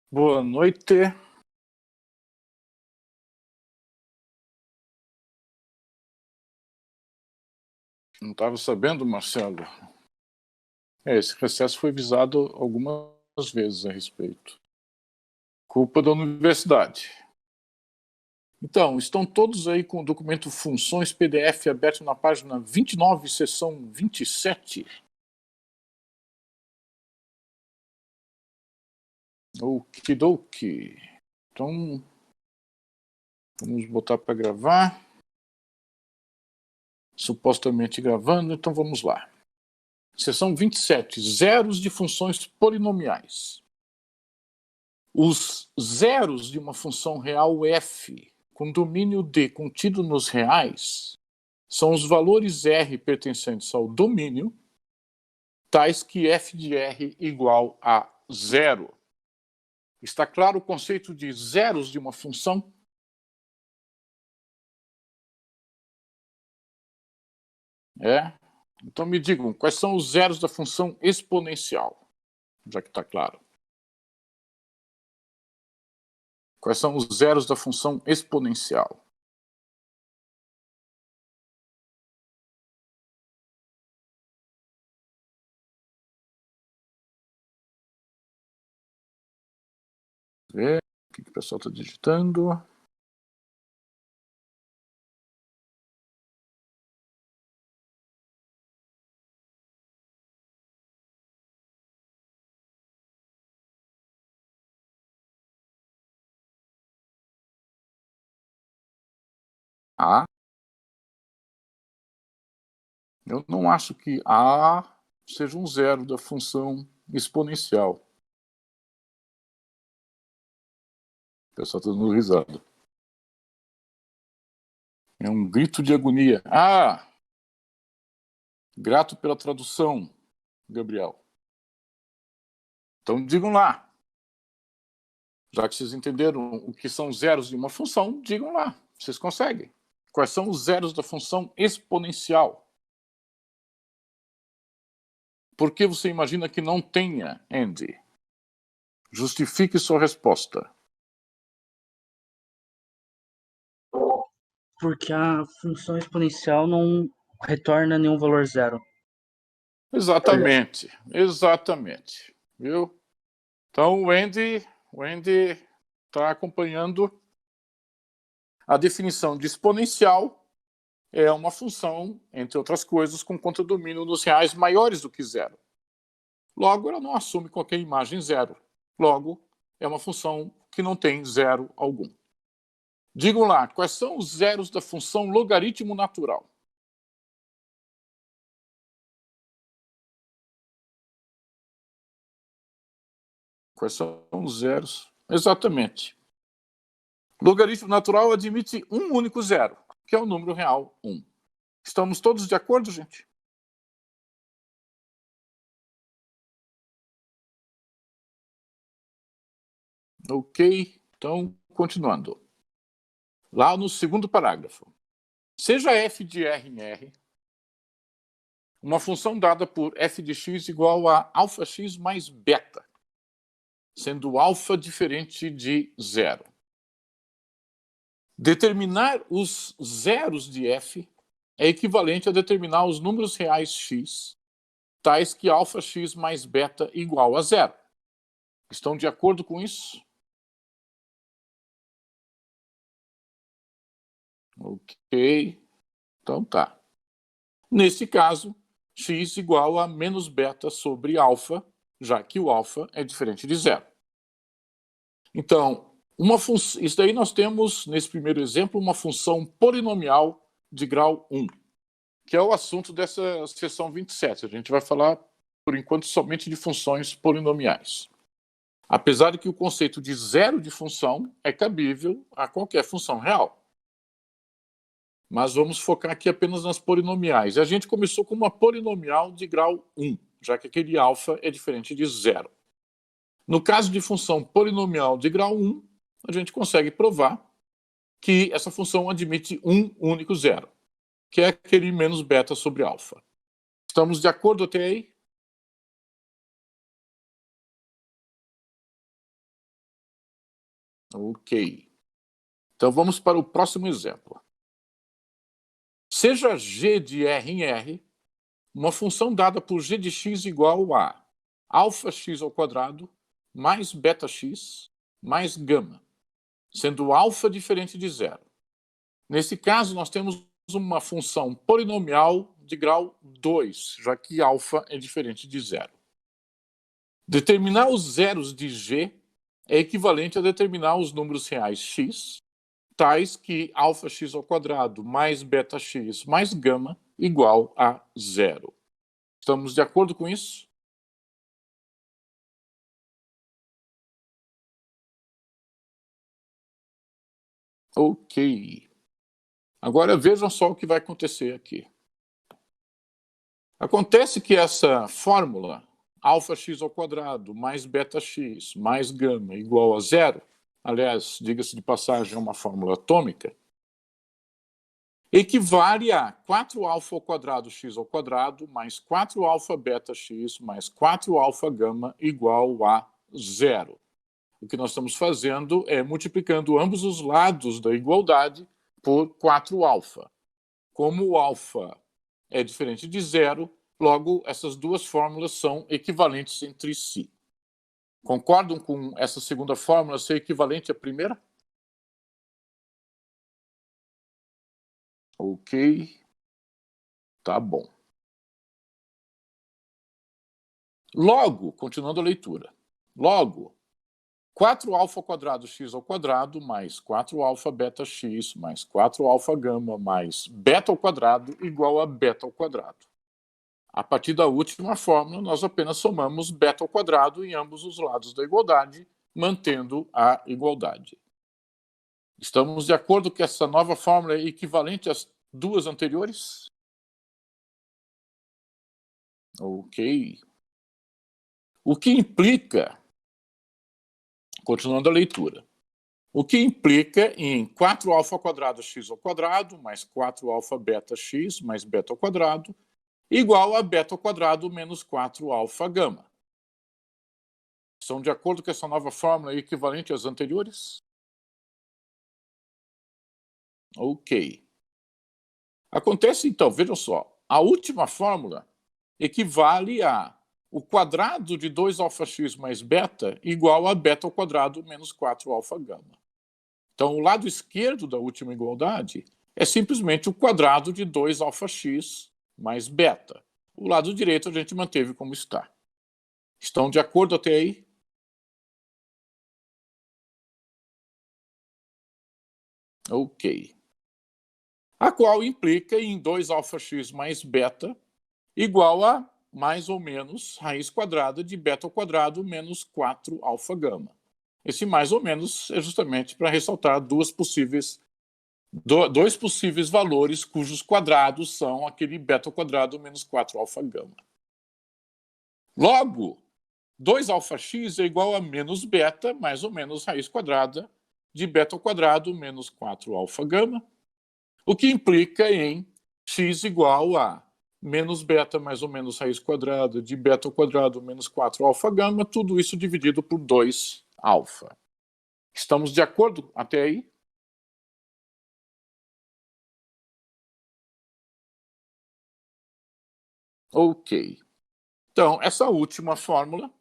Boa noite. Não estava sabendo, Marcelo. Esse recesso foi avisado algumas vezes a respeito. Culpa da universidade. Então, estão todos aí com o documento Funções PDF aberto na página 29, seção 27. Okidoki. Então, vamos botar para gravar. Supostamente gravando, então vamos lá. Seção 27, zeros de funções polinomiais. Os zeros de uma função real f com domínio D contido nos reais são os valores R pertencentes ao domínio, tais que f de R igual a zero. Está claro o conceito de zeros de uma função? É? Então me digam, quais são os zeros da função exponencial? Já que está claro. Quais são os zeros da função exponencial? Vê o que o pessoal está digitando. A. Eu não acho que A seja um zero da função exponencial. O pessoal está dando risada. É um grito de agonia. Ah! Grato pela tradução, Gabriel. Então digam lá. Já que vocês entenderam o que são zeros de uma função, digam lá. Vocês conseguem. Quais são os zeros da função exponencial? Por que você imagina que não tenha, Andy? Justifique sua resposta. Porque a função exponencial não retorna nenhum valor zero. Exatamente, exatamente. Viu? Então o Andy está acompanhando. A definição de exponencial é uma função, entre outras coisas, com contradomínio nos reais maiores do que zero. Logo, ela não assume qualquer imagem zero. Logo, é uma função que não tem zero algum. Digam lá, quais são os zeros da função logaritmo natural? Quais são os zeros? Exatamente. Logaritmo natural admite um único zero, que é o número real 1. Estamos todos de acordo, gente? Ok, então, continuando. Lá no segundo parágrafo. Seja f de R em R uma função dada por f de x igual a αx mais beta, sendo alfa diferente de zero. Determinar os zeros de f é equivalente a determinar os números reais x, tais que αx mais beta igual a zero. Estão de acordo com isso? Ok, então tá. Nesse caso, x igual a menos beta sobre alfa, já que o alfa é diferente de zero. Então, isso daí nós temos, nesse primeiro exemplo, uma função polinomial de grau 1, que é o assunto dessa seção 27. A gente vai falar, por enquanto, somente de funções polinomiais. Apesar de que o conceito de zero de função é cabível a qualquer função real. Mas vamos focar aqui apenas nas polinomiais. A gente começou com uma polinomial de grau 1, já que aquele alfa é diferente de zero. No caso de função polinomial de grau 1, a gente consegue provar que essa função admite um único zero, que é aquele menos beta sobre alfa. Estamos de acordo até aí? Ok. Então vamos para o próximo exemplo. Seja g de R em R uma função dada por g de x igual a alfa x ao quadrado mais beta x mais gama, sendo alfa diferente de zero. Nesse caso, nós temos uma função polinomial de grau 2, já que alfa é diferente de zero. Determinar os zeros de g é equivalente a determinar os números reais x, tais que alfa x ao quadrado mais beta x mais gama igual a zero. Estamos de acordo com isso? Ok. Agora vejam só o que vai acontecer aqui. Acontece que essa fórmula, alfa x ao quadrado mais beta x mais gama igual a zero, aliás, diga-se de passagem, é uma fórmula atômica, equivale a 4 alfa ao quadrado x ao quadrado mais 4 alfa beta x mais 4 alfa gama igual a zero. O que nós estamos fazendo é multiplicando ambos os lados da igualdade por 4 alfa. Como o alfa é diferente de zero, logo essas duas fórmulas são equivalentes entre si. Concordam com essa segunda fórmula ser equivalente à primeira? Ok. Tá bom. Logo, continuando a leitura, logo, 4 alfa quadrado x ao quadrado mais 4 alfa beta x mais 4 alfa gama mais beta ao quadrado igual a beta ao quadrado. A partir da última fórmula, nós apenas somamos beta ao quadrado em ambos os lados da igualdade, mantendo a igualdade. Estamos de acordo que essa nova fórmula é equivalente às duas anteriores? Ok. O que implica, continuando a leitura, o que implica em 4 alfa quadrado x ao quadrado mais 4 alfa beta x mais beta ao quadrado igual a beta ao quadrado menos 4 alfa gama. Estão de acordo que essa nova fórmula é equivalente às anteriores? Ok. Acontece então, vejam só, a última fórmula equivale a o quadrado de 2 alfa x mais beta igual a beta ao quadrado menos 4 alfa gama. Então, o lado esquerdo da última igualdade é simplesmente o quadrado de 2 alfa x mais beta. O lado direito a gente manteve como está. Estão de acordo até aí? Ok. A qual implica em 2 alfa x mais beta igual a mais ou menos raiz quadrada de beta ao quadrado menos 4 alfa gama. Esse mais ou menos é justamente para ressaltar dois possíveis valores cujos quadrados são aquele beta ao quadrado menos 4 alfa gama. Logo, 2 alfa x é igual a menos beta, mais ou menos raiz quadrada de beta ao quadrado menos 4 alfa gama, o que implica em x igual a menos beta mais ou menos raiz quadrada de beta ao quadrado menos 4 alfa gama, tudo isso dividido por 2 alfa. Estamos de acordo até aí? Ok. Então, essa última fórmula,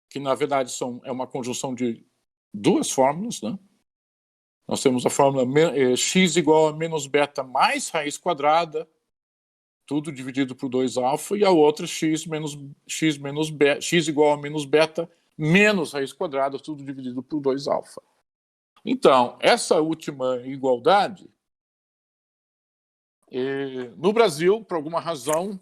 que na verdade é uma conjunção de duas fórmulas, né? Nós temos a fórmula x igual a menos beta mais raiz quadrada, tudo dividido por 2 alfa, e a outra x igual a menos beta menos raiz quadrada, tudo dividido por 2 alfa. Então, essa última igualdade, no Brasil, por alguma razão,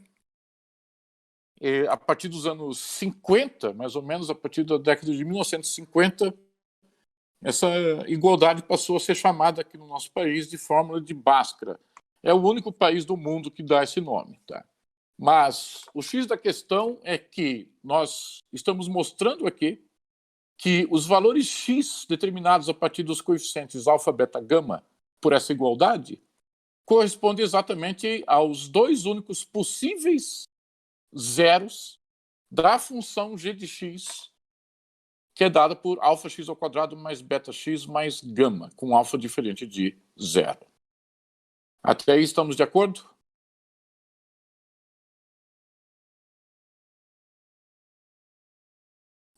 a partir dos anos 50, mais ou menos, a partir da década de 1950, essa igualdade passou a ser chamada aqui no nosso país de fórmula de Bhaskara. É o único país do mundo que dá esse nome. Tá? Mas o X da questão é que nós estamos mostrando aqui que os valores X determinados a partir dos coeficientes alfa, beta, gama por essa igualdade correspondem exatamente aos dois únicos possíveis zeros da função g de x que é dada por alfa x ao quadrado mais beta x mais gama, com alfa diferente de 0. Até aí estamos de acordo?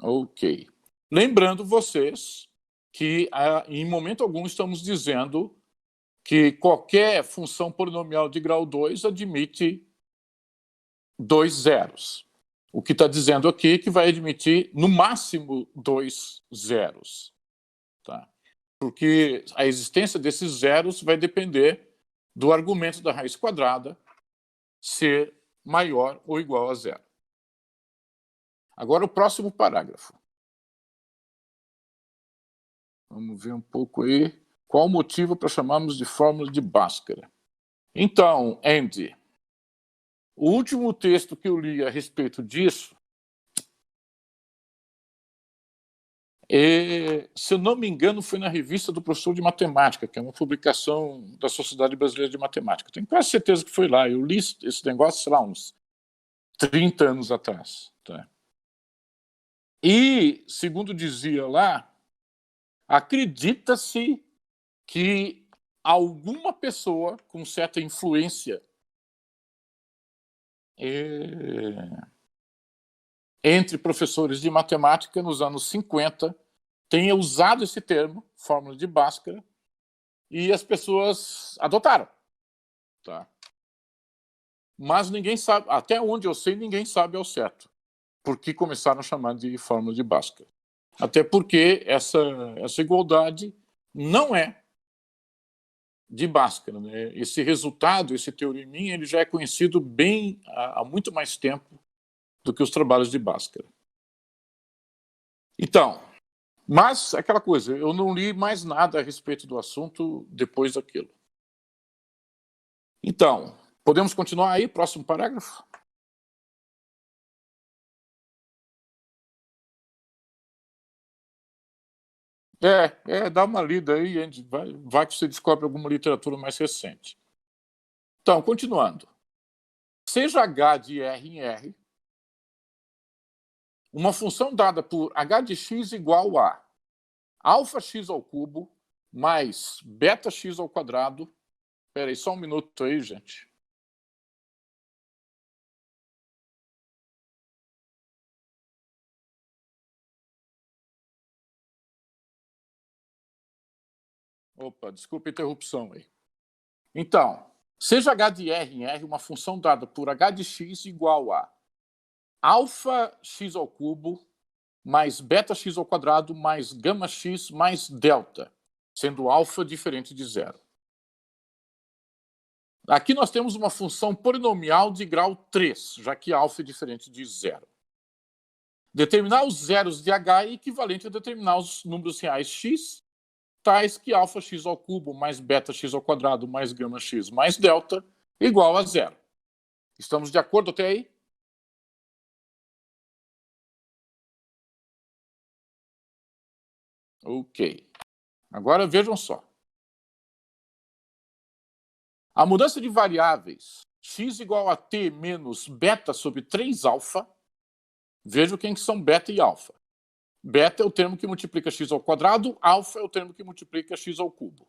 Ok. Lembrando vocês que em momento algum estamos dizendo que qualquer função polinomial de grau 2 admite 2 zeros. O que está dizendo aqui é que vai admitir, no máximo, 2 zeros. Tá? Porque a existência desses zeros vai depender do argumento da raiz quadrada ser maior ou igual a zero. Agora, o próximo parágrafo. Vamos ver um pouco aí. Qual o motivo para chamarmos de fórmula de Bhaskara? Então, Andy, o último texto que eu li a respeito disso, se eu não me engano, foi na Revista do Professor de Matemática, que é uma publicação da Sociedade Brasileira de Matemática. Tenho quase certeza que foi lá. Eu li esse negócio, sei lá, uns 30 anos atrás. Tá? E, segundo dizia lá, acredita-se que alguma pessoa com certa influência entre professores de matemática nos anos 50 tenha usado esse termo, fórmula de Bhaskara, e as pessoas adotaram. Tá? Mas ninguém sabe, até onde eu sei, ninguém sabe ao certo por que começaram a chamar de fórmula de Bhaskara. Até porque essa igualdade não é de Bhaskara. Né? Esse resultado, esse teoreminha, ele já é conhecido bem há muito mais tempo do que os trabalhos de Bhaskara. Então, mas aquela coisa, eu não li mais nada a respeito do assunto depois daquilo. Então, podemos continuar aí, próximo parágrafo? Dá uma lida aí, vai que você descobre alguma literatura mais recente. Então, continuando. Seja h de R em R, uma função dada por h de x igual a alfa x ao cubo mais beta x ao quadrado. Espera aí, só um minuto aí, gente. Opa, desculpa a interrupção aí. Então, seja h de R em R uma função dada por h de x igual a alfa x ao cubo mais beta x ao quadrado mais gama x mais delta, sendo alfa diferente de zero. Aqui nós temos uma função polinomial de grau 3, já que alfa é diferente de zero. Determinar os zeros de h é equivalente a determinar os números reais x, tais que alfa x ao cubo mais beta x ao quadrado mais gama x mais delta igual a zero. Estamos de acordo até aí? Ok. Agora vejam só. A mudança de variáveis x igual a t menos beta sobre 3 alfa, vejam quem que são beta e alfa. Beta é o termo que multiplica x ao quadrado, alfa é o termo que multiplica x ao cubo.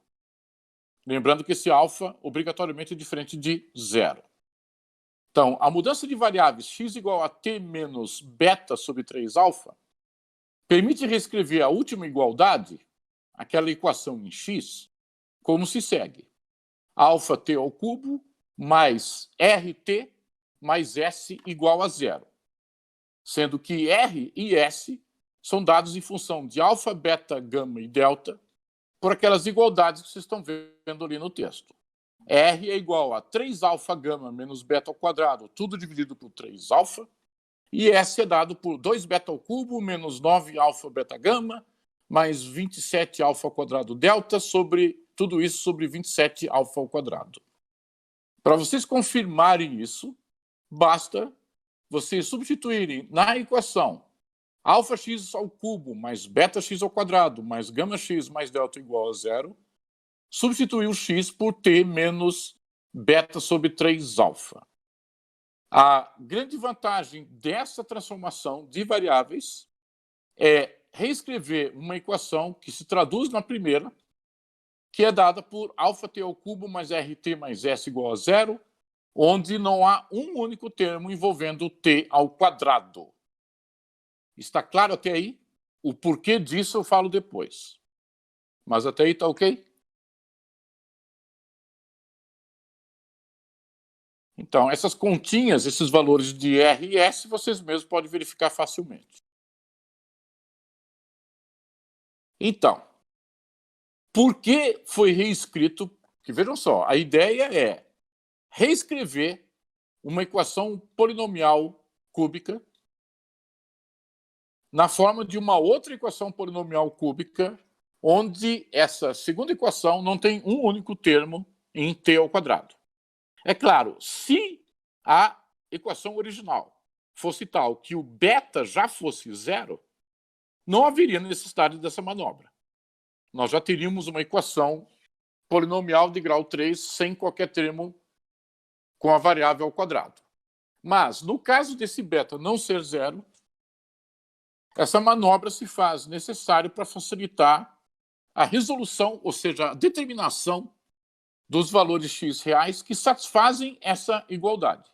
Lembrando que esse alfa obrigatoriamente é diferente de zero. Então, a mudança de variáveis x igual a t menos beta sobre 3 alfa permite reescrever a última igualdade, aquela equação em x, como se segue. Alfa t ao cubo mais rt mais s igual a zero. Sendo que r e s são dados em função de alfa, beta, gama e delta por aquelas igualdades que vocês estão vendo ali no texto. R é igual a 3 alfa gama menos beta ao quadrado, tudo dividido por 3 alfa. E S é dado por 2 beta ao cubo menos 9 alfa beta gama mais 27 alfa ao quadrado delta sobre tudo isso sobre 27 alfa ao quadrado. Para vocês confirmarem isso, basta vocês substituírem na equação alfa x ao cubo mais beta x ao quadrado mais gama x mais delta igual a zero, substituir o x por t menos beta sobre 3 alfa. A grande vantagem dessa transformação de variáveis é reescrever uma equação que se traduz na primeira, que é dada por αt ao cubo mais rt mais s igual a zero, onde não há um único termo envolvendo t ao quadrado. Está claro até aí? O porquê disso eu falo depois. Mas até aí está ok? Então, essas continhas, esses valores de R e S, vocês mesmos podem verificar facilmente. Então, por que foi reescrito? Porque vejam só, a ideia é reescrever uma equação polinomial cúbica na forma de uma outra equação polinomial cúbica, onde essa segunda equação não tem um único termo em t ao quadrado. É claro, se a equação original fosse tal que o beta já fosse zero, não haveria necessidade dessa manobra. Nós já teríamos uma equação polinomial de grau 3 sem qualquer termo com a variável ao quadrado. Mas, no caso desse beta não ser zero, essa manobra se faz necessária para facilitar a resolução, ou seja, a determinação dos valores x reais que satisfazem essa igualdade,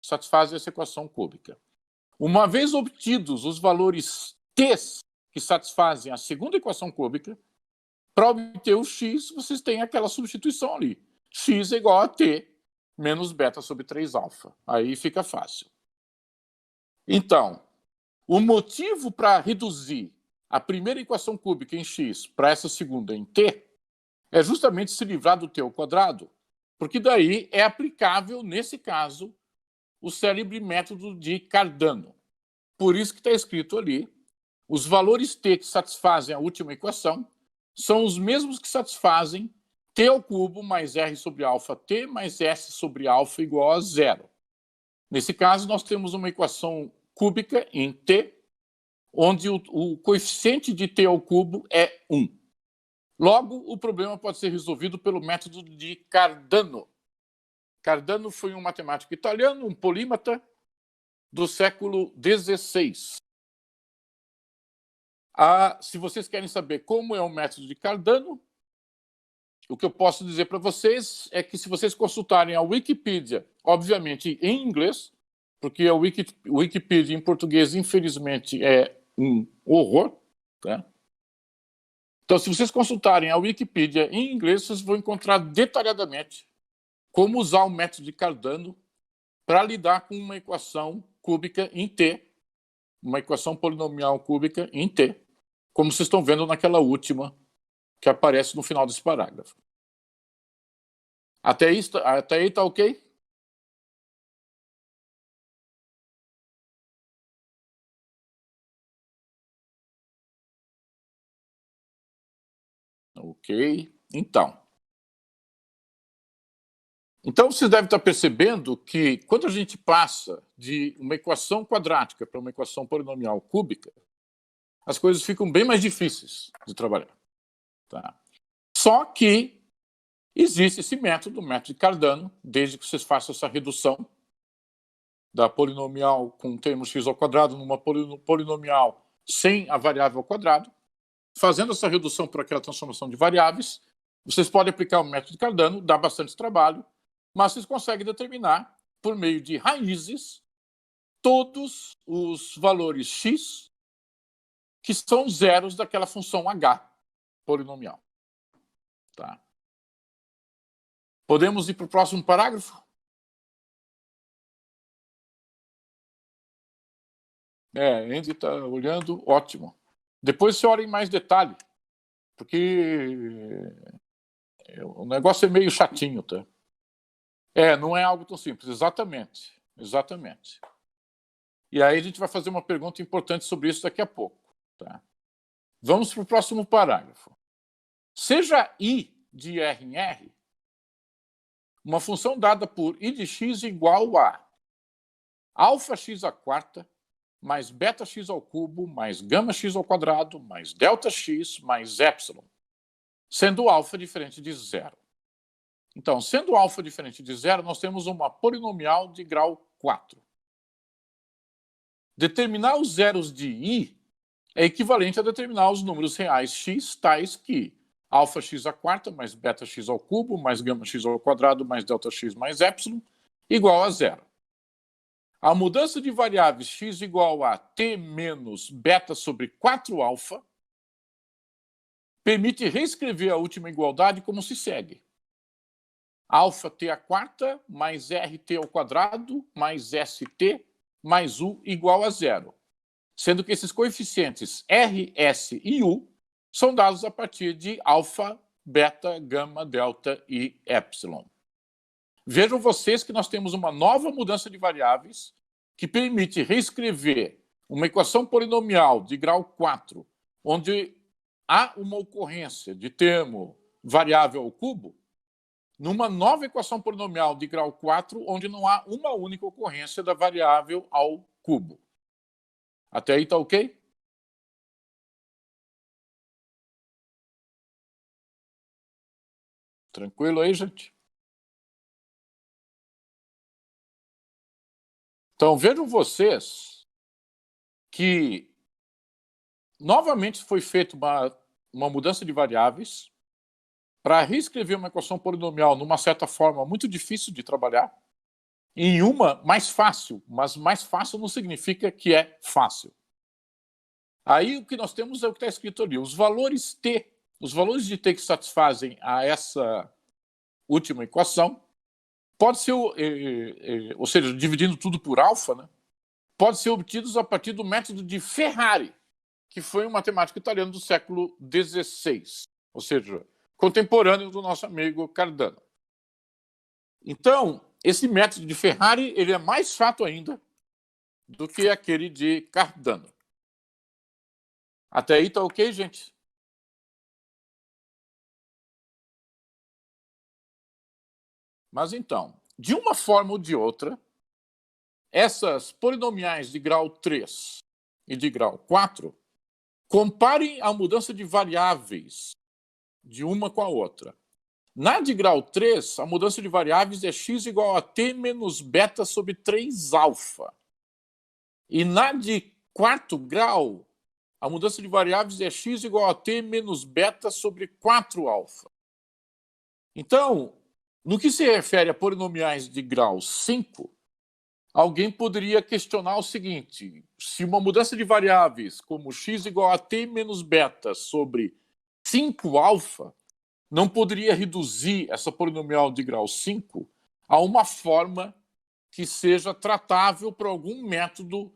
satisfazem essa equação cúbica. Uma vez obtidos os valores t que satisfazem a segunda equação cúbica, para obter o x, vocês têm aquela substituição ali. X é igual a t menos beta sobre 3α. Aí fica fácil. Então, o motivo para reduzir a primeira equação cúbica em x para essa segunda em t é justamente se livrar do t ao quadrado, porque daí é aplicável, nesse caso, o célebre método de Cardano. Por isso que está escrito ali, os valores t que satisfazem a última equação são os mesmos que satisfazem t ao cubo mais r sobre alfa t mais s sobre alfa igual a zero. Nesse caso, nós temos uma equação cúbica em t, onde o coeficiente de t ao cubo é 1. Logo, o problema pode ser resolvido pelo método de Cardano. Cardano foi um matemático italiano, um polímata do século XVI. Se vocês querem saber como é o método de Cardano, o que eu posso dizer para vocês é que se vocês consultarem a Wikipedia, obviamente em inglês, porque a Wikipedia em português, infelizmente, é um horror, tá? Então, se vocês consultarem a Wikipedia em inglês, vocês vão encontrar detalhadamente como usar o método de Cardano para lidar com uma equação cúbica em T, uma equação polinomial cúbica em T, como vocês estão vendo naquela última que aparece no final desse parágrafo. Até aí está ok? Ok. Então, vocês devem estar percebendo que quando a gente passa de uma equação quadrática para uma equação polinomial cúbica, as coisas ficam bem mais difíceis de trabalhar. Tá? Só que existe esse método, o método de Cardano, desde que vocês façam essa redução da polinomial com termo x ao quadrado numa polinomial sem a variável ao quadrado. Fazendo essa redução por aquela transformação de variáveis, vocês podem aplicar o método de Cardano, dá bastante trabalho, mas vocês conseguem determinar, por meio de raízes, todos os valores x que são zeros daquela função h polinomial. Tá? Podemos ir para o próximo parágrafo? Andy está olhando, ótimo. Depois você olha em mais detalhe, porque o negócio é meio chatinho, tá? Não é algo tão simples, exatamente. Exatamente. E aí a gente vai fazer uma pergunta importante sobre isso daqui a pouco. Tá? Vamos para o próximo parágrafo. Seja I de R em R uma função dada por I de x igual a alfa x à quarta mais beta x ao cubo mais gama x ao quadrado mais delta x mais epsilon, sendo alfa diferente de zero. Então, sendo alfa diferente de zero, nós temos uma polinomial de grau 4. Determinar os zeros de I é equivalente a determinar os números reais x, tais que alfa x à quarta mais beta x ao cubo mais gama x ao quadrado mais delta x mais epsilon igual a zero. A mudança de variáveis x igual a t menos beta sobre 4 alfa permite reescrever a última igualdade como se segue. Alfa t à quarta mais rt ao quadrado mais st mais u igual a zero, sendo que esses coeficientes r, s e u são dados a partir de alfa, beta, gama, delta e epsilon. Vejam vocês que nós temos uma nova mudança de variáveis que permite reescrever uma equação polinomial de grau 4, onde há uma ocorrência de termo variável ao cubo, numa nova equação polinomial de grau 4, onde não há uma única ocorrência da variável ao cubo. Até aí está ok? Tranquilo aí, gente? Então, vejam vocês que novamente foi feita uma mudança de variáveis para reescrever uma equação polinomial numa certa forma muito difícil de trabalhar, em uma mais fácil, mas mais fácil não significa que é fácil. Aí o que nós temos é o que está escrito ali. Os valores t, os valores de t que satisfazem a essa última equação, pode ser, ou seja, dividindo tudo por alfa, né, pode ser obtidos a partir do método de Ferrari, que foi um matemático italiano do século XVI, ou seja, contemporâneo do nosso amigo Cardano. Então, esse método de Ferrari ele é mais chato ainda do que aquele de Cardano. Até aí tá ok, gente? Mas então, de uma forma ou de outra, essas polinomiais de grau 3 e de grau 4 comparem a mudança de variáveis de uma com a outra. Na de grau 3, a mudança de variáveis é x igual a t menos beta sobre 3 alfa. E na de quarto grau, a mudança de variáveis é x igual a t menos beta sobre 4 alfa. Então, no que se refere a polinomiais de grau 5, alguém poderia questionar o seguinte: se uma mudança de variáveis como x igual a t menos beta sobre 5 alfa não poderia reduzir essa polinomial de grau 5 a uma forma que seja tratável por algum método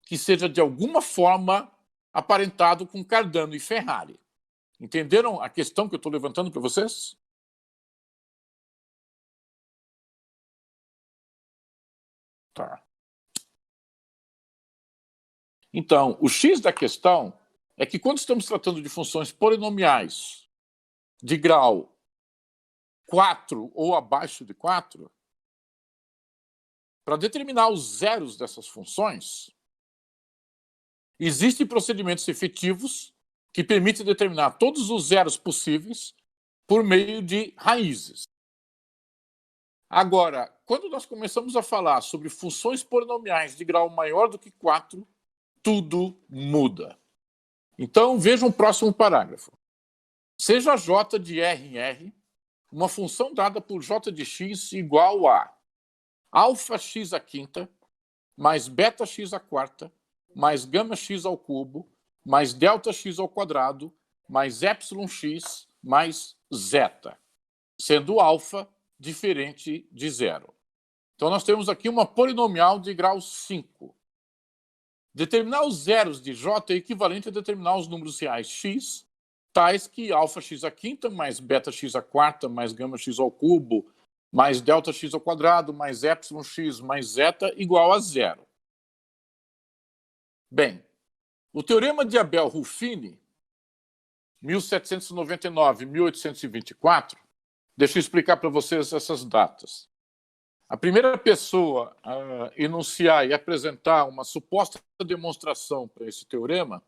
que seja de alguma forma aparentado com Cardano e Ferrari. Entenderam a questão que eu estou levantando para vocês? Tá. Então, o X da questão é que quando estamos tratando de funções polinomiais de grau 4 ou abaixo de 4, para determinar os zeros dessas funções, existem procedimentos efetivos que permitem determinar todos os zeros possíveis por meio de raízes. Agora, quando nós começamos a falar sobre funções polinomiais de grau maior do que 4, tudo muda. Então, vejam o próximo parágrafo. Seja j de R em R uma função dada por j de x igual a alfa x à quinta mais beta x à quarta mais gama x ao cubo mais delta x ao quadrado mais epsilon x mais zeta, sendo alfa diferente de zero. Então, nós temos aqui uma polinomial de grau 5. Determinar os zeros de j é equivalente a determinar os números reais x, tais que alfa x à quinta mais beta x à quarta mais gama x ao cubo mais delta x ao quadrado mais epsilon x mais zeta igual a zero. Bem, o teorema de Abel-Ruffini, 1799-1824, deixa eu explicar para vocês essas datas. A primeira pessoa a enunciar e apresentar uma suposta demonstração para esse teorema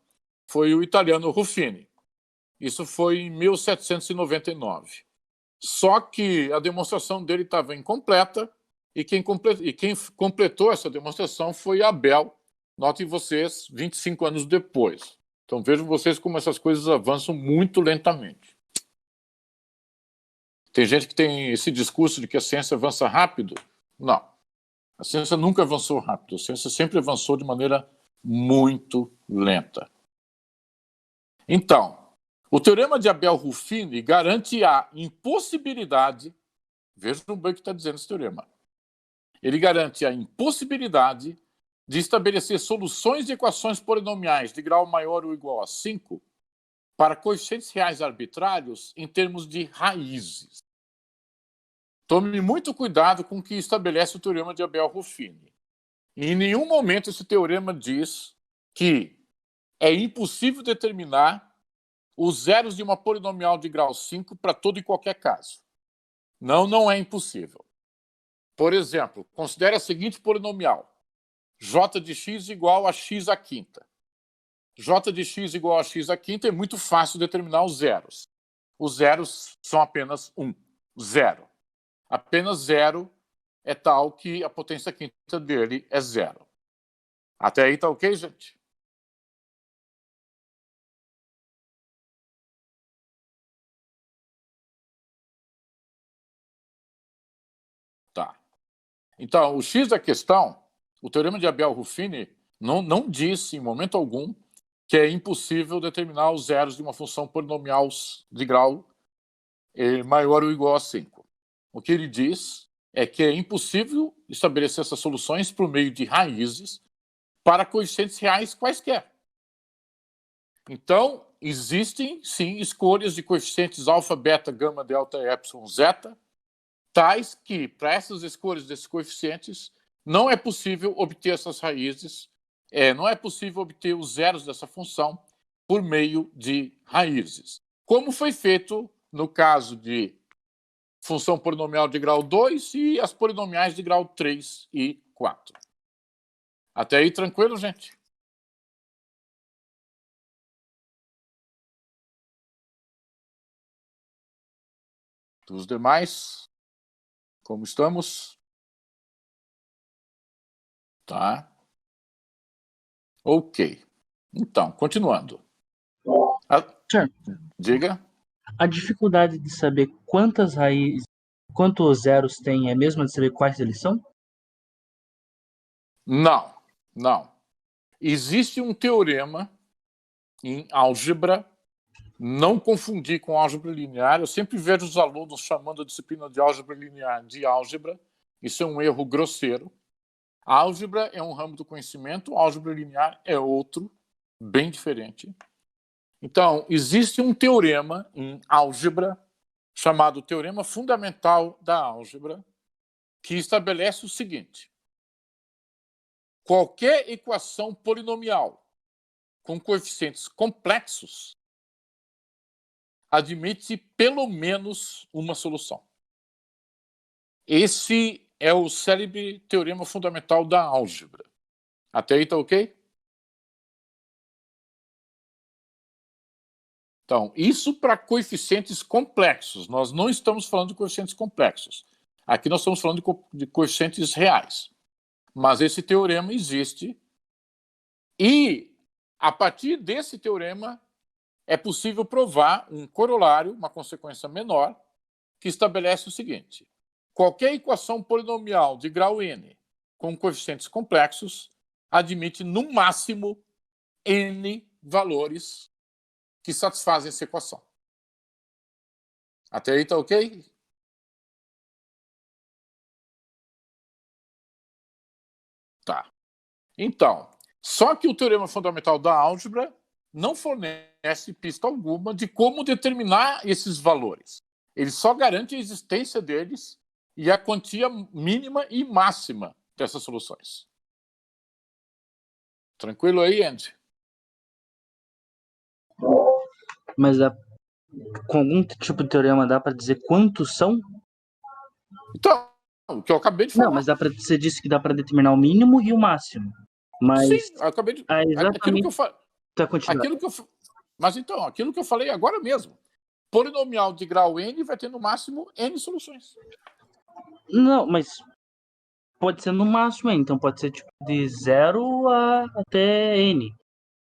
foi o italiano Ruffini. Isso foi em 1799. Só que a demonstração dele estava incompleta e quem completou essa demonstração foi Abel, notem vocês, 25 anos depois. Então vejam vocês como essas coisas avançam muito lentamente. Tem gente que tem esse discurso de que a ciência avança rápido. Não. A ciência nunca avançou rápido. A ciência sempre avançou de maneira muito lenta. Então, o teorema de Abel-Ruffini garante a impossibilidade, vejam bem o que está dizendo esse teorema, ele garante a impossibilidade de estabelecer soluções de equações polinomiais de grau maior ou igual a 5 para coeficientes reais arbitrários em termos de raízes. Tome muito cuidado com o que estabelece o teorema de Abel-Ruffini. Em nenhum momento esse teorema diz que é impossível determinar os zeros de uma polinomial de grau 5 para todo e qualquer caso. Não, não é impossível. Por exemplo, considere a seguinte polinomial. J de x igual a x à quinta. J de x igual a x à quinta é muito fácil determinar os zeros. Os zeros são apenas 1. Zero. Apenas zero é tal que a potência quinta dele é zero. Até aí tá ok, gente? Tá. Então, o x da questão, o teorema de Abel-Ruffini não diz, em momento algum, que é impossível determinar os zeros de uma função polinomial de grau maior ou igual a 5. O que ele diz é que é impossível estabelecer essas soluções por meio de raízes para coeficientes reais quaisquer. Então, existem, sim, escolhas de coeficientes alfa, beta, gama, delta, epsilon, zeta, tais que, para essas escolhas desses coeficientes, não é possível obter essas raízes, não é possível obter os zeros dessa função por meio de raízes. Como foi feito no caso de função polinomial de grau 2 e as polinomiais de grau 3 e 4. Até aí, tranquilo, gente? Os demais, como estamos? Tá. Ok. Então, continuando. Senhor, Diga. a dificuldade de saber quantas raízes, quantos zeros tem, é a mesma de saber quais eles são? Não, não. Existe um teorema em álgebra, não confundir com álgebra linear. Eu sempre vejo os alunos chamando a disciplina de álgebra linear de álgebra. Isso é um erro grosseiro. A álgebra é um ramo do conhecimento, a álgebra linear é outro, bem diferente. Então, existe um teorema em álgebra, chamado Teorema Fundamental da Álgebra, que estabelece o seguinte: qualquer equação polinomial com coeficientes complexos admite pelo menos uma solução. Esse é o célebre teorema fundamental da álgebra. Até aí tá ok? Então, isso para coeficientes complexos. Nós não estamos falando de coeficientes complexos. Aqui nós estamos falando de coeficientes reais. Mas esse teorema existe e, a partir desse teorema, é possível provar um corolário, uma consequência menor, que estabelece o seguinte: qualquer equação polinomial de grau n com coeficientes complexos admite, no máximo, n valores que satisfazem essa equação. Até aí tá ok? Tá. Então, só que o teorema fundamental da álgebra não fornece pista alguma de como determinar esses valores. Ele só garante a existência deles e a quantia mínima e máxima dessas soluções. Tranquilo aí, Andy? Mas com algum tipo de teorema dá para dizer quantos são? Então, o que eu acabei de falar. Não, mas você disse que dá para determinar o mínimo e o máximo. Mas sim, eu acabei de. Aquilo que eu falei. Mas então, aquilo que eu falei agora mesmo. Polinomial de grau n vai ter no máximo n soluções. Não, mas pode ser no máximo, então pode ser tipo de 0 até n.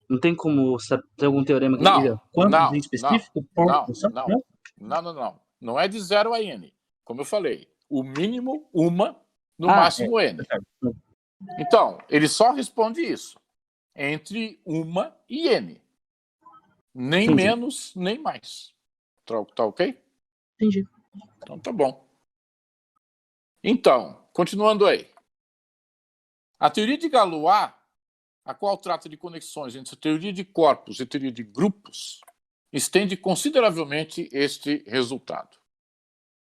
Não tem como ter algum teorema que diga Não, quantos em não, não, específico por não, função? não. Não? Não, não, não. Não é de 0 a n. Como eu falei, o mínimo, uma, no Ah, máximo n. certo. Então, ele só responde isso. Entre uma e n. Nem Entendi. menos, nem mais. Tá ok? Entendi. Então tá bom. Então, continuando aí. A teoria de Galois, a qual trata de conexões entre a teoria de corpos e a teoria de grupos, estende consideravelmente este resultado.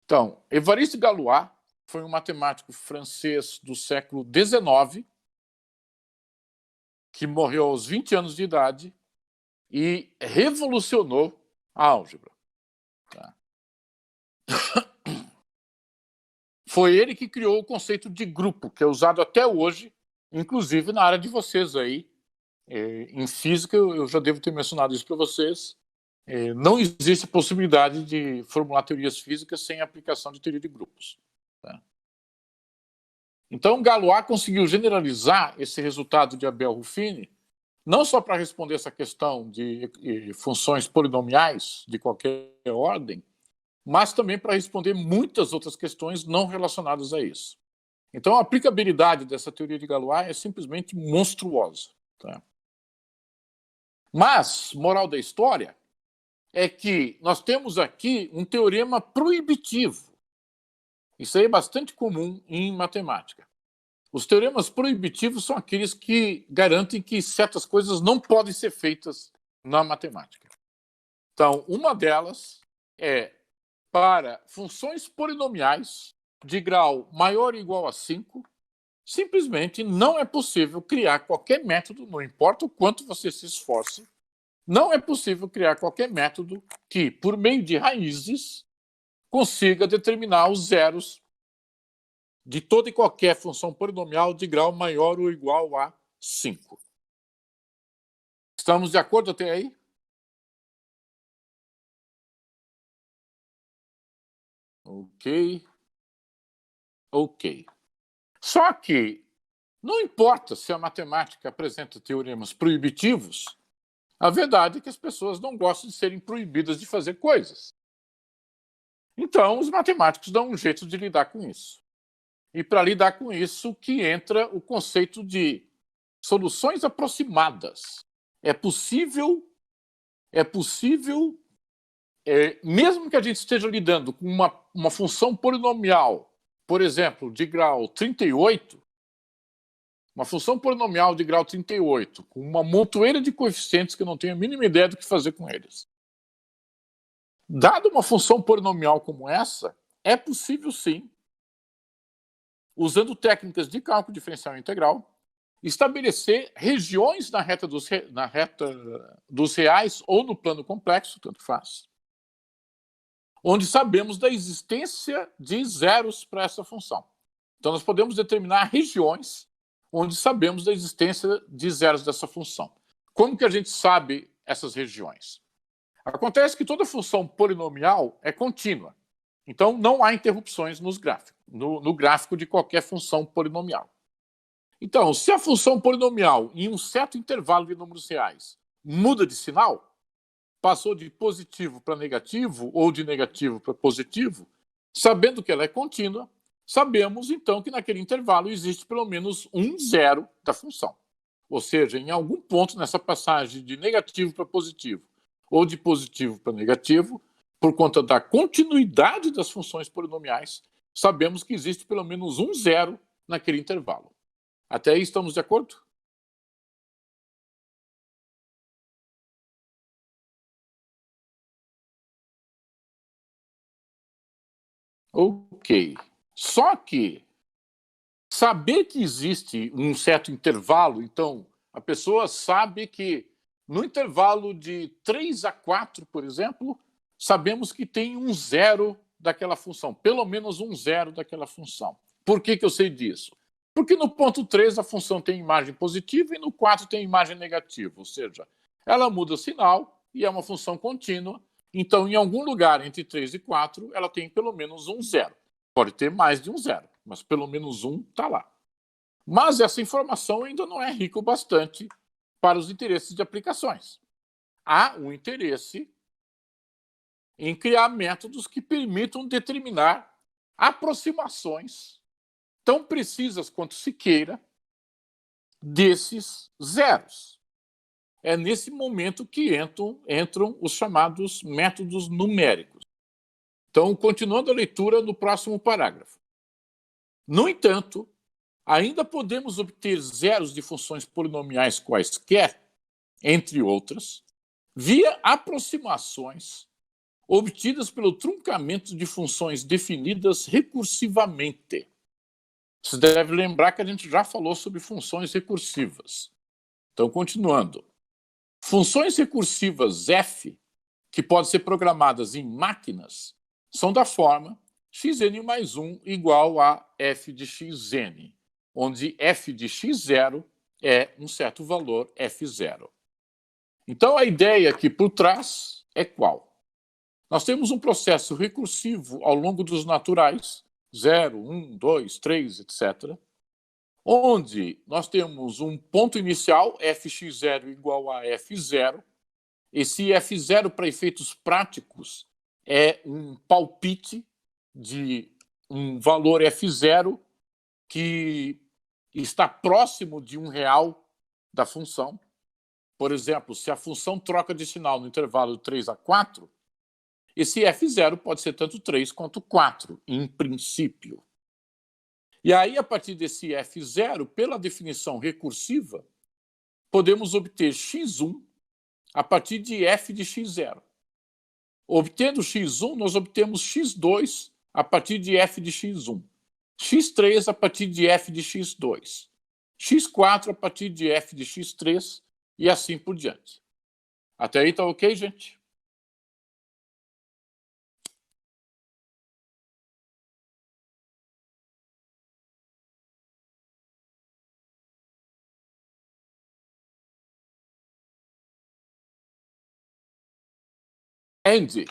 Então, Évariste Galois foi um matemático francês do século XIX que morreu aos 20 anos de idade e revolucionou a álgebra. Tá? Foi ele que criou o conceito de grupo, que é usado até hoje, inclusive na área de vocês aí. Em física, eu já devo ter mencionado isso para vocês. Não existe possibilidade de formular teorias físicas sem aplicação de teoria de grupos. Tá? Então, Galois conseguiu generalizar esse resultado de Abel-Ruffini, não só para responder essa questão de funções polinomiais de qualquer ordem, mas também para responder muitas outras questões não relacionadas a isso. Então, a aplicabilidade dessa teoria de Galois é simplesmente monstruosa. Tá? Mas, moral da história, é que nós temos aqui um teorema proibitivo. Isso aí é bastante comum em matemática. Os teoremas proibitivos são aqueles que garantem que certas coisas não podem ser feitas na matemática. Então, uma delas é para funções polinomiais de grau maior ou igual a 5, simplesmente não é possível criar qualquer método, não importa o quanto você se esforce, não é possível criar qualquer método que, por meio de raízes, consiga determinar os zeros de toda e qualquer função polinomial de grau maior ou igual a 5. Estamos de acordo até aí? Ok. Ok. Só que não importa se a matemática apresenta teoremas proibitivos, a verdade é que as pessoas não gostam de serem proibidas de fazer coisas. Então, os matemáticos dão um jeito de lidar com isso. E para lidar com isso que entra o conceito de soluções aproximadas. É possível, mesmo que a gente esteja lidando com uma função polinomial, por exemplo, de grau 38, uma função polinomial de grau 38, com uma montoeira de coeficientes que eu não tenho a mínima ideia do que fazer com eles. Dado uma função polinomial como essa, é possível sim, usando técnicas de cálculo diferencial integral, estabelecer regiões na reta dos reais ou no plano complexo, tanto faz, onde sabemos da existência de zeros para essa função. Então, nós podemos determinar regiões onde sabemos da existência de zeros dessa função. Como que a gente sabe essas regiões? Acontece que toda função polinomial é contínua. Então, não há interrupções nos gráficos, no gráfico de qualquer função polinomial. Então, se a função polinomial, em um certo intervalo de números reais, muda de sinal, passou de positivo para negativo ou de negativo para positivo, sabendo que ela é contínua, sabemos então que naquele intervalo existe pelo menos um zero da função. Ou seja, em algum ponto nessa passagem de negativo para positivo ou de positivo para negativo, por conta da continuidade das funções polinomiais, sabemos que existe pelo menos um zero naquele intervalo. Até aí estamos de acordo? Ok. Só que saber que existe um certo intervalo, então a pessoa sabe que no intervalo de 3 a 4, por exemplo, sabemos que tem um zero daquela função, pelo menos um zero daquela função. Por que eu sei disso? Porque no ponto 3 a função tem imagem positiva e no 4 tem imagem negativa, ou seja, ela muda o sinal e é uma função contínua, então em algum lugar entre 3 e 4 ela tem pelo menos um zero. Pode ter mais de um zero, mas pelo menos um está lá. Mas essa informação ainda não é rica o bastante para os interesses de aplicações. Há um interesse em criar métodos que permitam determinar aproximações tão precisas quanto se queira desses zeros. É nesse momento que entram os chamados métodos numéricos. Então, continuando a leitura no próximo parágrafo. No entanto, ainda podemos obter zeros de funções polinomiais quaisquer, entre outras, via aproximações obtidas pelo truncamento de funções definidas recursivamente. Você deve lembrar que a gente já falou sobre funções recursivas. Então, continuando. Funções recursivas f, que podem ser programadas em máquinas, são da forma xn mais 1 igual a f de xn, onde f de x0 é um certo valor f0. Então, a ideia aqui por trás é qual? Nós temos um processo recursivo ao longo dos naturais, 0, 1, 2, 3, etc., onde nós temos um ponto inicial, fx0 igual a f0. Esse f0, para efeitos práticos, é um palpite de um valor f0 que está próximo de R$ da função. Por exemplo, se a função troca de sinal no intervalo de 3 a 4, esse f0 pode ser tanto 3 quanto 4, em princípio. E aí, a partir desse f0, pela definição recursiva, podemos obter x1 a partir de f de x0. Obtendo x1, nós obtemos x2 a partir de f de x1, x3 a partir de f de x2, x4 a partir de f de x3 e assim por diante. Até aí tá ok, gente? Andy,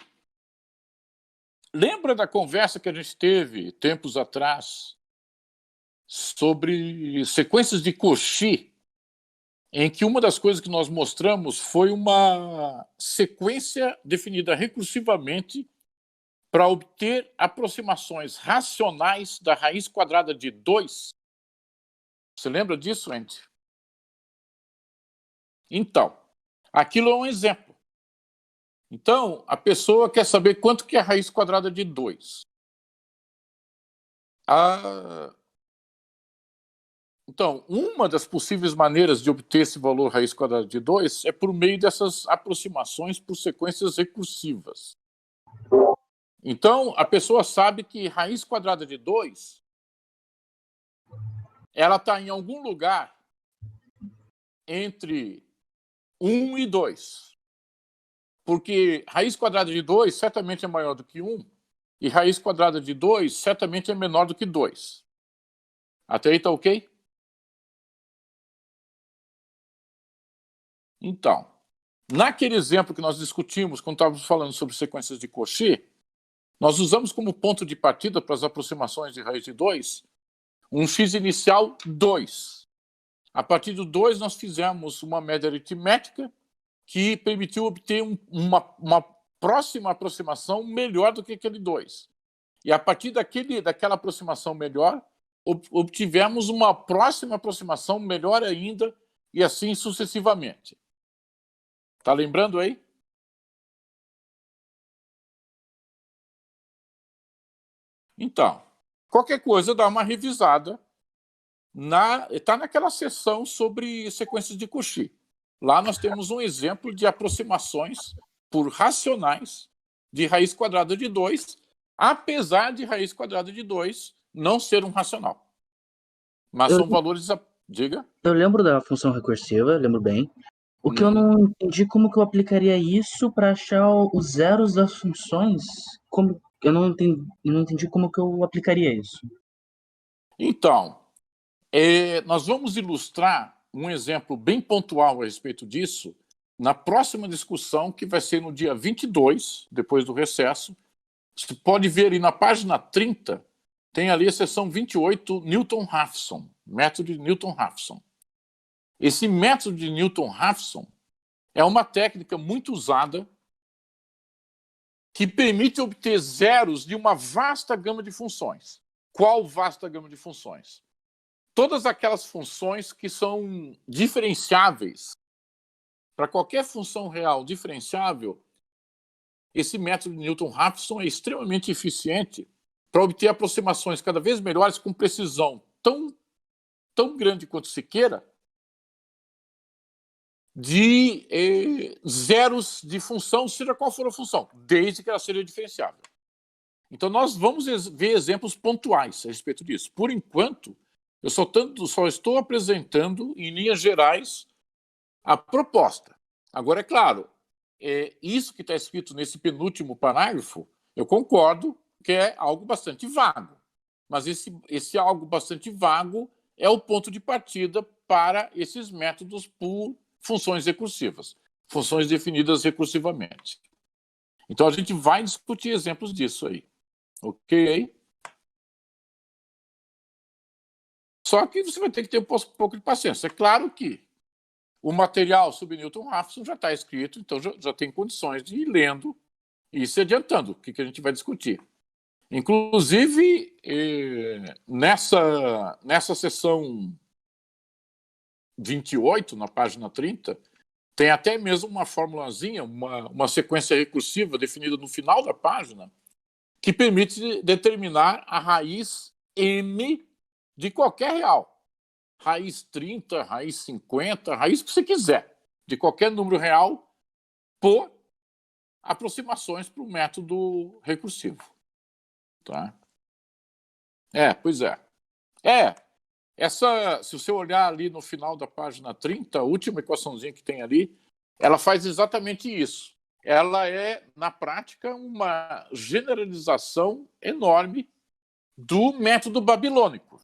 lembra da conversa que a gente teve tempos atrás sobre sequências de Cauchy, em que uma das coisas que nós mostramos foi uma sequência definida recursivamente para obter aproximações racionais da raiz quadrada de 2? Você lembra disso, Andy? Então, aquilo é um exemplo. Então, a pessoa quer saber quanto que é a raiz quadrada de 2. Então, uma das possíveis maneiras de obter esse valor raiz quadrada de 2 é por meio dessas aproximações por sequências recursivas. Então, a pessoa sabe que raiz quadrada de 2 ela está em algum lugar entre 1 e 2. Porque raiz quadrada de 2 certamente é maior do que 1, e raiz quadrada de 2 certamente é menor do que 2. Até aí está ok? Então, naquele exemplo que nós discutimos, quando estávamos falando sobre sequências de Cauchy, nós usamos como ponto de partida para as aproximações de raiz de 2 um x inicial 2. A partir do 2, nós fizemos uma média aritmética que permitiu obter uma próxima aproximação melhor do que aquele 2. E a partir daquela aproximação melhor, obtivemos uma próxima aproximação melhor ainda, e assim sucessivamente. Está lembrando aí? Então, qualquer coisa, dá uma revisada. Está naquela seção sobre sequências de Cauchy. Lá nós temos um exemplo de aproximações por racionais de raiz quadrada de 2, apesar de raiz quadrada de 2 não ser um racional. Mas são valores... Diga. Eu lembro da função recursiva, lembro bem. O que eu não entendi como que eu aplicaria isso para achar os zeros das funções. Eu não entendi como que eu aplicaria isso. Então, nós vamos ilustrar um exemplo bem pontual a respeito disso na próxima discussão, que vai ser no dia 22, depois do recesso. Você pode ver aí na página 30, tem ali a seção 28, Newton-Raphson, método de Newton-Raphson. Esse método de Newton-Raphson é uma técnica muito usada que permite obter zeros de uma vasta gama de funções. Qual vasta gama de funções? Todas aquelas funções que são diferenciáveis. Para qualquer função real diferenciável, esse método de Newton-Raphson é extremamente eficiente para obter aproximações cada vez melhores com precisão tão grande quanto se queira, de zeros de função, seja qual for a função, desde que ela seja diferenciável. Então, nós vamos ver exemplos pontuais a respeito disso. Por enquanto, eu só estou apresentando, em linhas gerais, a proposta. Agora, é claro, isso que está escrito nesse penúltimo parágrafo, eu concordo que é algo bastante vago. Mas esse algo bastante vago é o ponto de partida para esses métodos por funções recursivas, funções definidas recursivamente. Então, a gente vai discutir exemplos disso aí. Ok? Só que você vai ter que ter um pouco de paciência. É claro que o material sobre Newton-Raphson já está escrito, então já tem condições de ir lendo e se adiantando o que a gente vai discutir. Inclusive, nessa seção 28, na página 30, tem até mesmo uma formulazinha, uma sequência recursiva definida no final da página, que permite determinar a raiz m de qualquer real. Raiz 30, raiz 50, raiz que você quiser, de qualquer número real, por aproximações para o método recursivo. Tá? Pois é. Se você olhar ali no final da página 30, a última equaçãozinha que tem ali, ela faz exatamente isso. Ela é, na prática, uma generalização enorme do método babilônico.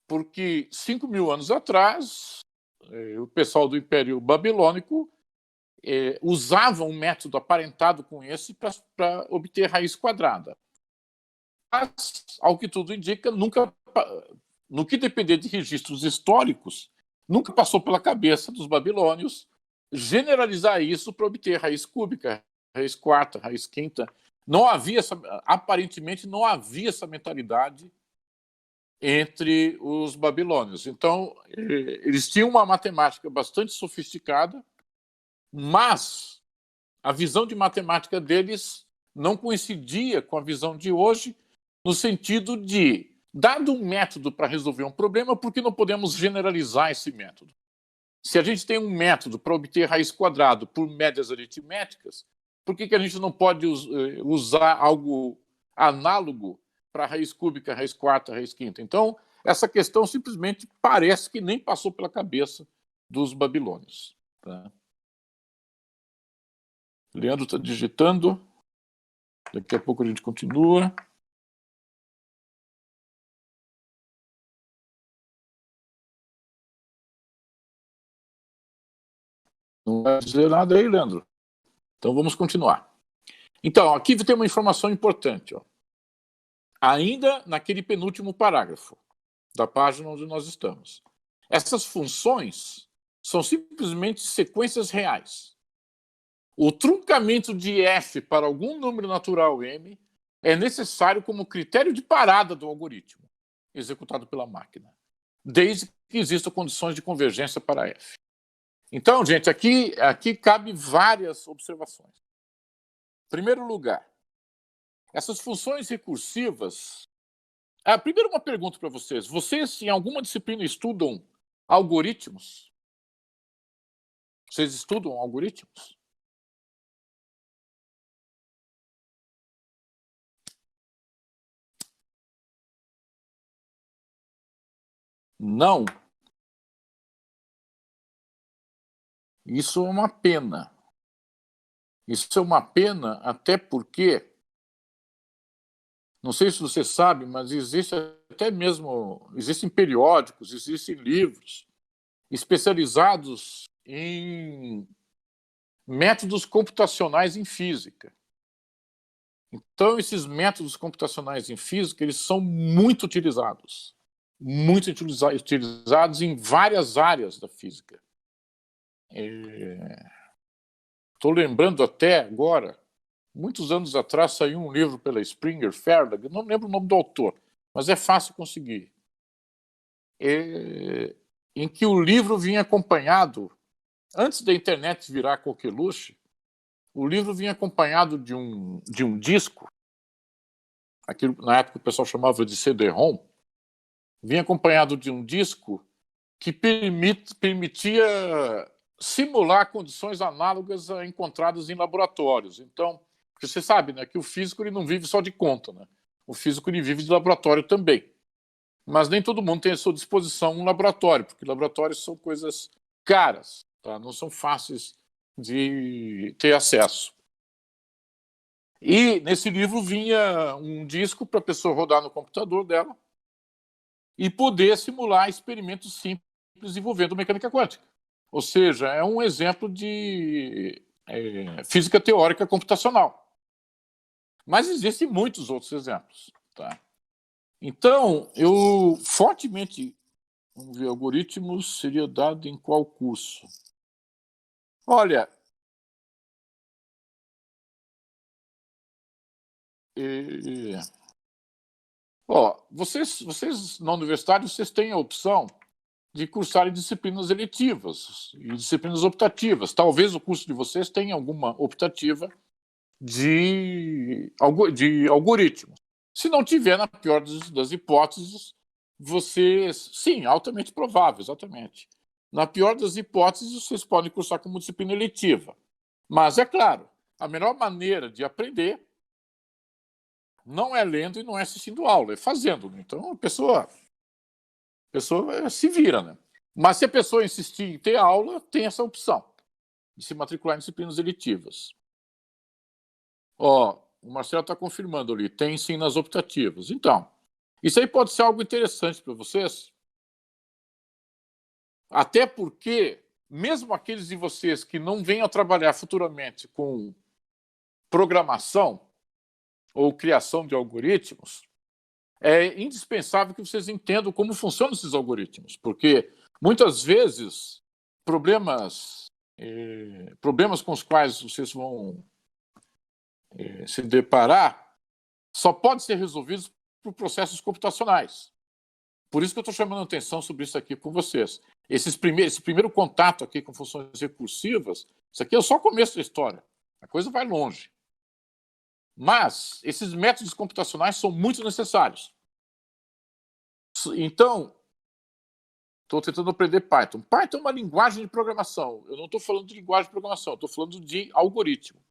Porque 5.000 anos atrás, o pessoal do Império Babilônico usava um método aparentado com esse para obter raiz quadrada. Mas, ao que tudo indica, no que depender de registros históricos, nunca passou pela cabeça dos babilônios generalizar isso para obter raiz cúbica, raiz quarta, raiz quinta. Aparentemente não havia essa mentalidade entre os babilônios. Então, eles tinham uma matemática bastante sofisticada, mas a visão de matemática deles não coincidia com a visão de hoje, no sentido de, dado um método para resolver um problema, por que não podemos generalizar esse método? Se a gente tem um método para obter raiz quadrada por médias aritméticas, por que a gente não pode usar algo análogo para raiz cúbica, raiz quarta, raiz quinta? Então, essa questão simplesmente parece que nem passou pela cabeça dos babilônios. Tá? Leandro está digitando. Daqui a pouco a gente continua. Não vai dizer nada aí, Leandro. Então vamos continuar. Então, aqui tem uma informação importante. Ó. Ainda naquele penúltimo parágrafo da página onde nós estamos. Essas funções são simplesmente sequências reais. O truncamento de f para algum número natural m é necessário como critério de parada do algoritmo executado pela máquina, desde que existam condições de convergência para f. Então, gente, aqui cabe várias observações. Em primeiro lugar, essas funções recursivas... primeiro uma pergunta para vocês. Vocês, em alguma disciplina, estudam algoritmos? Vocês estudam algoritmos? Não. Isso é uma pena. Isso é uma pena até porque, não sei se você sabe, mas existem periódicos, existem livros especializados em métodos computacionais em física. Então, esses métodos computacionais em física, eles são muito utilizados. muito utilizados em várias áreas da física. Estou lembrando até agora, muitos anos atrás saiu um livro pela Springer Verlag, não lembro o nome do autor, mas é fácil conseguir, em que o livro vinha acompanhado, antes da internet virar coqueluche, o livro vinha acompanhado de um disco, aquilo na época o pessoal chamava de CD-ROM, vinha acompanhado de um disco que permitia simular condições análogas a encontradas em laboratórios. Então, você sabe, né, que o físico ele não vive só de conta, né? O físico ele vive de laboratório também. Mas nem todo mundo tem à sua disposição um laboratório, porque laboratórios são coisas caras, tá? Não são fáceis de ter acesso. E nesse livro vinha um disco para a pessoa rodar no computador dela e poder simular experimentos simples envolvendo mecânica quântica. Ou seja, é um exemplo de física teórica computacional. Mas existem muitos outros exemplos. Tá? Então, eu fortemente... Vamos ver, algoritmos seria dado em qual curso? Olha... vocês na universidade vocês têm a opção de cursar disciplinas eletivas e disciplinas optativas. Talvez o curso de vocês tenha alguma optativa de algoritmos. Se não tiver, na pior das hipóteses, vocês... Sim, altamente provável, exatamente. Na pior das hipóteses, vocês podem cursar como disciplina eletiva. Mas, é claro, a melhor maneira de aprender não é lendo e não é assistindo aula, é fazendo. Então, a pessoa se vira, né? Mas se a pessoa insistir em ter aula, tem essa opção de se matricular em disciplinas eletivas. O Marcelo está confirmando ali, tem sim nas optativas. Então, isso aí pode ser algo interessante para vocês, até porque, mesmo aqueles de vocês que não venham a trabalhar futuramente com programação ou criação de algoritmos, é indispensável que vocês entendam como funcionam esses algoritmos, porque muitas vezes problemas com os quais vocês vão se deparar só podem ser resolvidos por processos computacionais. Por isso que eu estou chamando a atenção sobre isso aqui com vocês. Esse primeiro contato aqui com funções recursivas, isso aqui é só o começo da história. A coisa vai longe. Mas esses métodos computacionais são muito necessários. Então, estou tentando aprender Python. Python é uma linguagem de programação. Eu não estou falando de linguagem de programação, estou falando de algoritmo.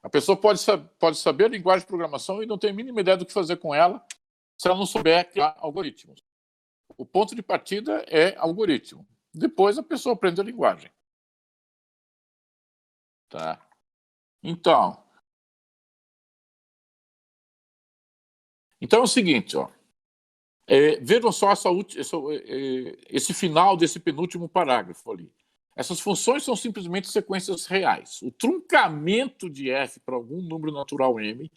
A pessoa pode saber a linguagem de programação e não ter a mínima ideia do que fazer com ela se ela não souber criar algoritmos. O ponto de partida é algoritmo. Depois a pessoa aprende a linguagem. Tá? Então é o seguinte, ó. Vejam só esse final desse penúltimo parágrafo ali. Essas funções são simplesmente sequências reais. O truncamento de f para algum número natural m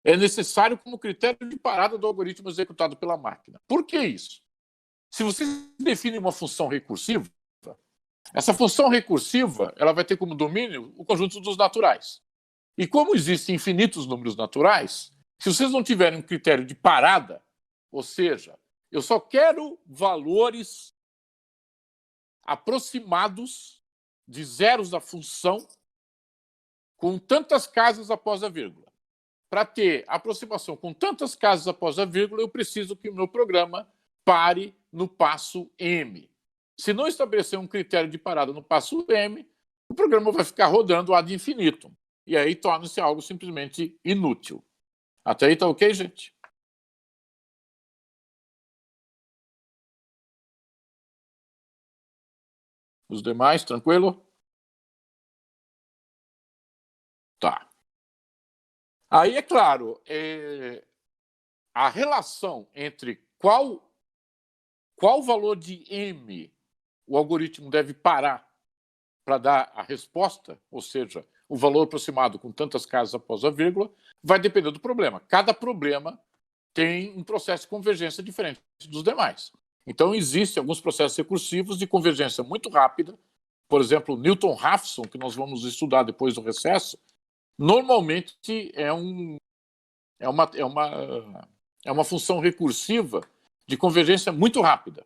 é necessário como critério de parada do algoritmo executado pela máquina. Por que isso? Se você define uma função recursiva, essa função recursiva ela vai ter como domínio o conjunto dos naturais. E como existem infinitos números naturais, se vocês não tiverem um critério de parada, ou seja, eu só quero valores aproximados de zeros da função com tantas casas após a vírgula. Para ter aproximação com tantas casas após a vírgula, eu preciso que o meu programa pare no passo M. Se não estabelecer um critério de parada no passo M, o programa vai ficar rodando ad infinitum. E aí torna-se algo simplesmente inútil. Até aí tá ok, gente? Os demais, tranquilo? Tá. Aí, é claro, a relação entre qual valor de M o algoritmo deve parar para dar a resposta, ou seja, o valor aproximado com tantas casas após a vírgula, vai depender do problema. Cada problema tem um processo de convergência diferente dos demais. Então, existem alguns processos recursivos de convergência muito rápida. Por exemplo, Newton-Raphson, que nós vamos estudar depois do recesso, normalmente é uma função recursiva de convergência muito rápida.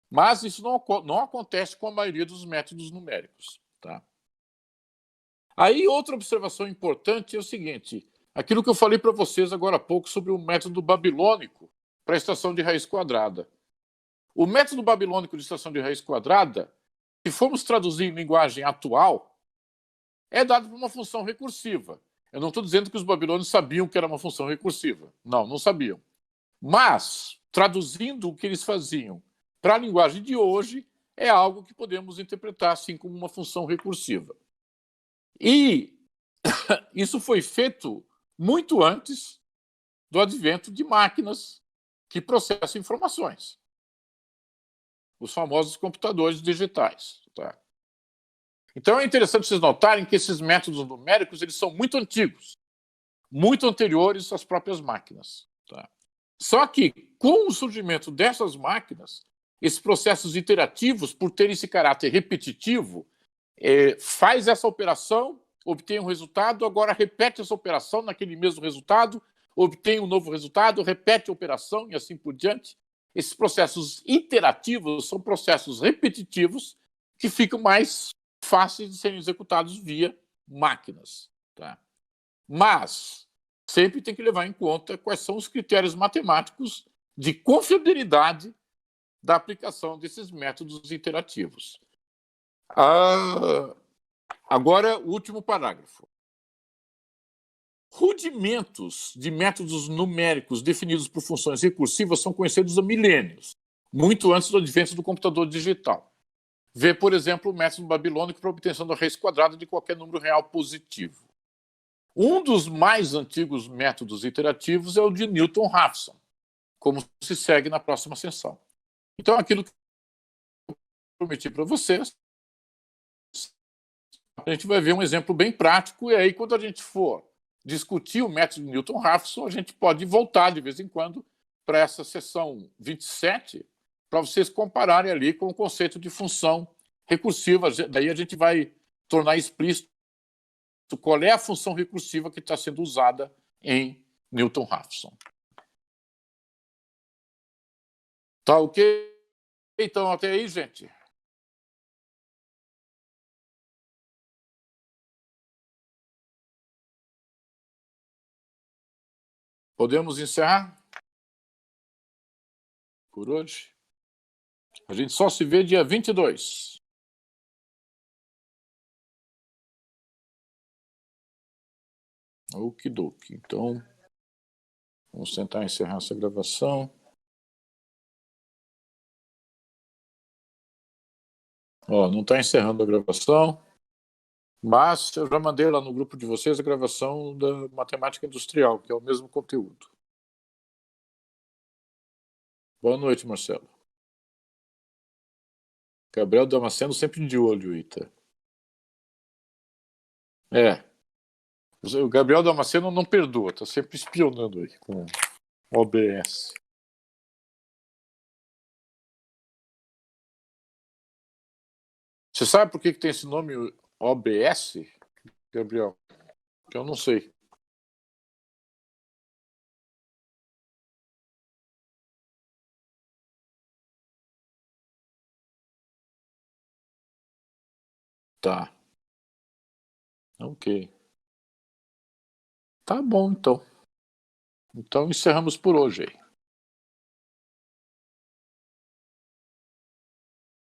Mas isso não acontece com a maioria dos métodos numéricos. Tá? Aí, outra observação importante é o seguinte: aquilo que eu falei para vocês agora há pouco sobre o método babilônico para a extração de raiz quadrada. O método babilônico de extração de raiz quadrada, se formos traduzir em linguagem atual, é dado por uma função recursiva. Eu não estou dizendo que os babilônios sabiam que era uma função recursiva. Não, não sabiam. Mas, traduzindo o que eles faziam para a linguagem de hoje, é algo que podemos interpretar assim como uma função recursiva. E isso foi feito muito antes do advento de máquinas que processam informações. Os famosos computadores digitais. Tá? Então é interessante vocês notarem que esses métodos numéricos eles são muito antigos, muito anteriores às próprias máquinas. Tá? Só que, com o surgimento dessas máquinas, esses processos iterativos, por terem esse caráter repetitivo, faz essa operação, obtém um resultado, agora repete essa operação naquele mesmo resultado, obtém um novo resultado, repete a operação e assim por diante. Esses processos iterativos são processos repetitivos que ficam mais fáceis de serem executados via máquinas. Tá? Mas sempre tem que levar em conta quais são os critérios matemáticos de confiabilidade da aplicação desses métodos iterativos. Agora, o último parágrafo. Rudimentos de métodos numéricos definidos por funções recursivas são conhecidos há milênios, muito antes do advento do computador digital. Vê, por exemplo, o método babilônico para a obtenção da raiz quadrada de qualquer número real positivo. Um dos mais antigos métodos iterativos é o de Newton-Raphson, como se segue na próxima sessão. Então, aquilo que eu prometi para vocês, a gente vai ver um exemplo bem prático, e aí, quando a gente for discutir o método de Newton-Raphson, a gente pode voltar de vez em quando para essa sessão 27, para vocês compararem ali com o conceito de função recursiva. Daí a gente vai tornar explícito qual é a função recursiva que está sendo usada em Newton-Raphson. Tá ok? Então, até aí, gente. Podemos encerrar por hoje? A gente só se vê dia 22. Okidoki. Então, vamos tentar encerrar essa gravação. Não está encerrando a gravação, mas eu já mandei lá no grupo de vocês a gravação da matemática industrial, que é o mesmo conteúdo. Boa noite, Marcelo. Gabriel Damasceno sempre de olho, Ita. O Gabriel Damasceno não perdoa, está sempre espionando aí com OBS. Você sabe por que tem esse nome OBS, Gabriel? Que eu não sei. Tá. Ok. Tá bom, então. Então encerramos por hoje aí.